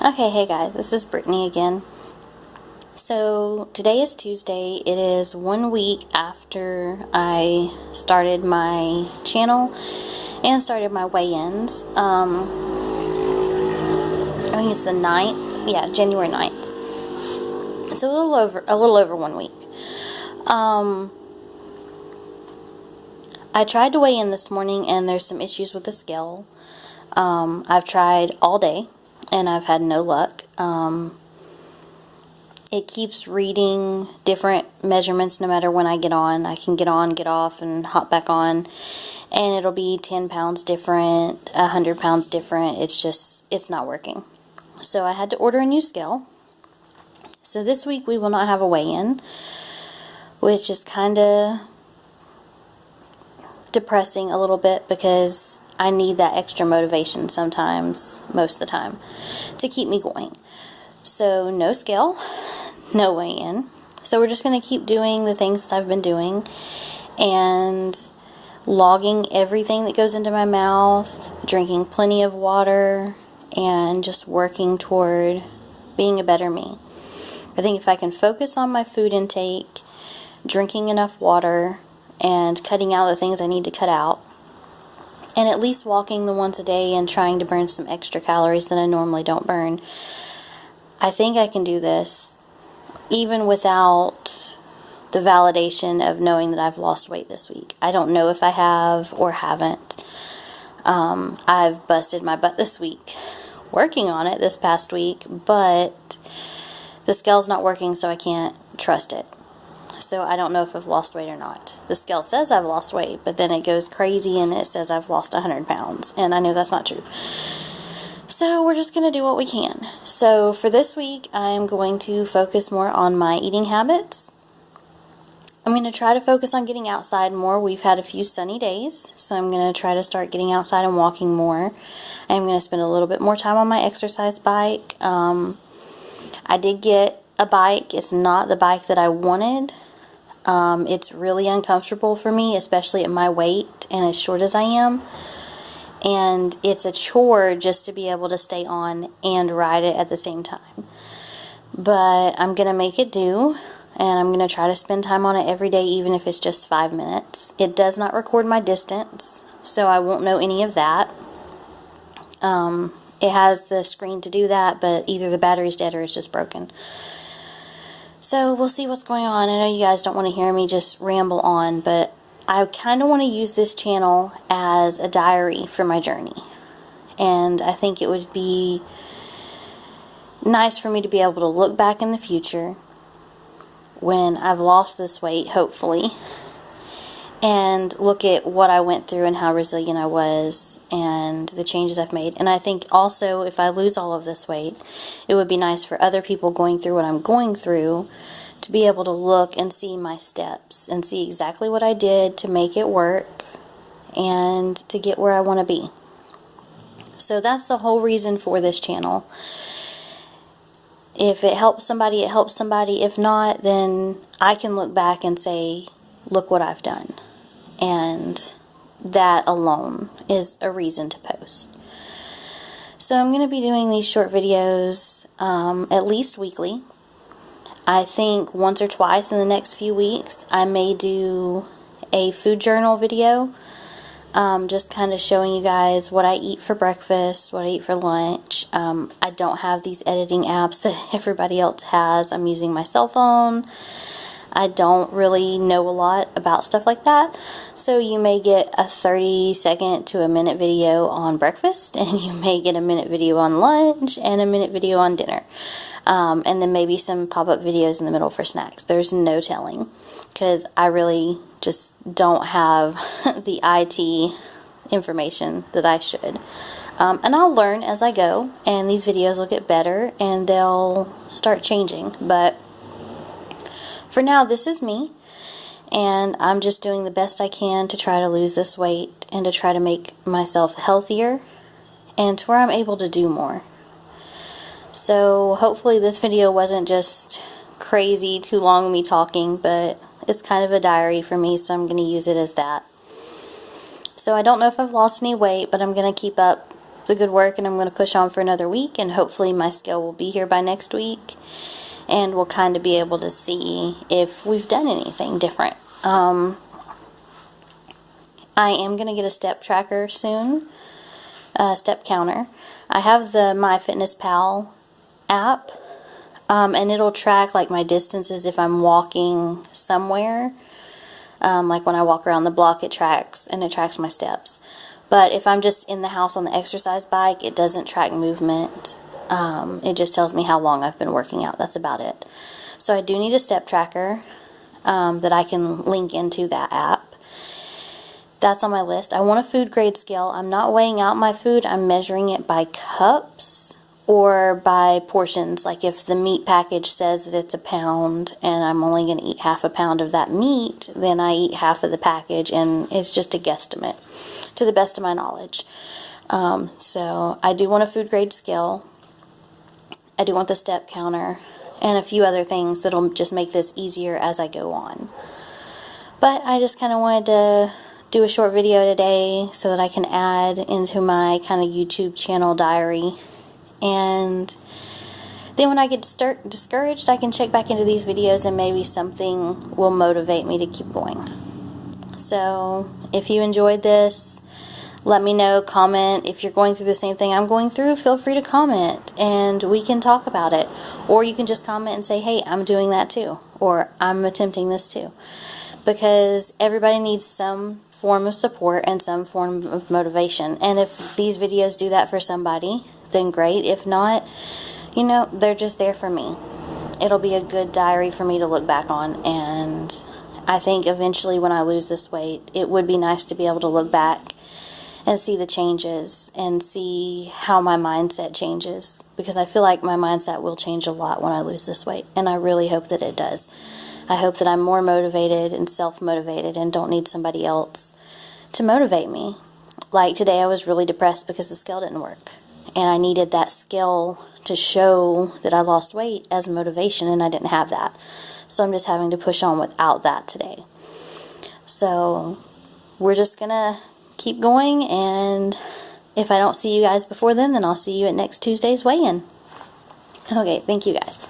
Okay, hey guys, this is Brittany again. So today is Tuesday. It is 1 week after I started my channel and started my weigh-ins. I think it's the 9th. Yeah, January 9th. It's a little over 1 week. I tried to weigh in this morning and there's some issues with the scale. I've tried all day and I've had no luck. It keeps reading different measurements no matter when I get on. I can get on, get off, and hop back on, and it'll be 10 pounds different, 100 pounds different. It's not working. So I had to order a new scale. So this week we will not have a weigh-in, which is kind of depressing a little bit because I need that extra motivation sometimes, most of the time, to keep me going. So no scale, no weigh-in. So we're just going to keep doing the things that I've been doing and logging everything that goes into my mouth, drinking plenty of water, and just working toward being a better me. I think if I can focus on my food intake, drinking enough water, and cutting out the things I need to cut out, and at least walking the once a day and trying to burn some extra calories that I normally don't burn, I think I can do this even without the validation of knowing that I've lost weight this week. I don't know if I have or haven't. I've busted my butt this week working on it this past week, but the scale's not working, so I can't trust it. So I don't know if I've lost weight or not. The scale says I've lost weight, but then it goes crazy and it says I've lost 100 pounds, and I know that's not true. So we're just going to do what we can. So for this week, I'm going to focus more on my eating habits. I'm going to try to focus on getting outside more. We've had a few sunny days, so I'm going to try to start getting outside and walking more. I'm going to spend a little bit more time on my exercise bike. I did get a bike. It's not the bike that I wanted. It's really uncomfortable for me, especially at my weight and as short as I am. And it's a chore just to be able to stay on and ride it at the same time. But I'm going to make it do, and I'm going to try to spend time on it every day, even if it's just 5 minutes. It does not record my distance, so I won't know any of that. It has the screen to do that, but either the battery's dead or it's just broken. So we'll see what's going on. I know you guys don't want to hear me just ramble on, but I kind of want to use this channel as a diary for my journey. And I think it would be nice for me to be able to look back in the future when I've lost this weight, hopefully, and look at what I went through and how resilient I was and the changes I've made. And I think also if I lose all of this weight, it would be nice for other people going through what I'm going through to be able to look and see my steps and see exactly what I did to make it work and to get where I want to be. So that's the whole reason for this channel. If it helps somebody, it helps somebody. If not, then I can look back and say, look what I've done. And that alone is a reason to post. So I'm going to be doing these short videos at least weekly. I think once or twice in the next few weeks I may do a food journal video, just kind of showing you guys what I eat for breakfast, what I eat for lunch. I don't have these editing apps that everybody else has. I'm using my cell phone. I don't really know a lot about stuff like that, so you may get a 30-second to a minute video on breakfast, and you may get a minute video on lunch, and a minute video on dinner, and then maybe some pop-up videos in the middle for snacks. There's no telling, because I really just don't have the IT information that I should, and I'll learn as I go, and these videos will get better, and they'll start changing, but for now, this is me, and I'm just doing the best I can to try to lose this weight and to try to make myself healthier and to where I'm able to do more. So hopefully this video wasn't just crazy, too long of me talking, but it's kind of a diary for me, so I'm going to use it as that. So I don't know if I've lost any weight, but I'm going to keep up the good work, and I'm going to push on for another week, and hopefully my scale will be here by next week, and we'll kind of be able to see if we've done anything different. I am going to get a step tracker soon, a step counter. I have the MyFitnessPal app, and it'll track like my distances if I'm walking somewhere. Like when I walk around the block, it tracks my steps. But if I'm just in the house on the exercise bike, it doesn't track movement. It just tells me how long I've been working out. That's about it. So I do need a step tracker that I can link into that app. That's on my list. I want a food grade scale. I'm not weighing out my food. I'm measuring it by cups or by portions. Like if the meat package says that it's a pound and I'm only going to eat half a pound of that meat, then I eat half of the package, and it's just a guesstimate to the best of my knowledge. So I do want a food grade scale. I do want the step counter and a few other things that'll just make this easier as I go on. But I just kind of wanted to do a short video today so that I can add into my kind of YouTube channel diary. And then when I get discouraged, I can check back into these videos and maybe something will motivate me to keep going. So if you enjoyed this, let me know, comment. If you're going through the same thing I'm going through, feel free to comment and we can talk about it. Or you can just comment and say, hey, I'm doing that too, or I'm attempting this too. Because everybody needs some form of support and some form of motivation. And if these videos do that for somebody, then great. If not, you know, they're just there for me. It'll be a good diary for me to look back on, and I think eventually when I lose this weight, it would be nice to be able to look back and see the changes and see how my mindset changes, because I feel like my mindset will change a lot when I lose this weight, and I really hope that it does. I hope that I'm more motivated and self-motivated and don't need somebody else to motivate me. Like today I was really depressed because the scale didn't work. And I needed that scale to show that I lost weight as motivation, and I didn't have that. So I'm just having to push on without that today. So we're just going to keep going, and if I don't see you guys before then I'll see you at next Tuesday's weigh-in. Okay, thank you guys.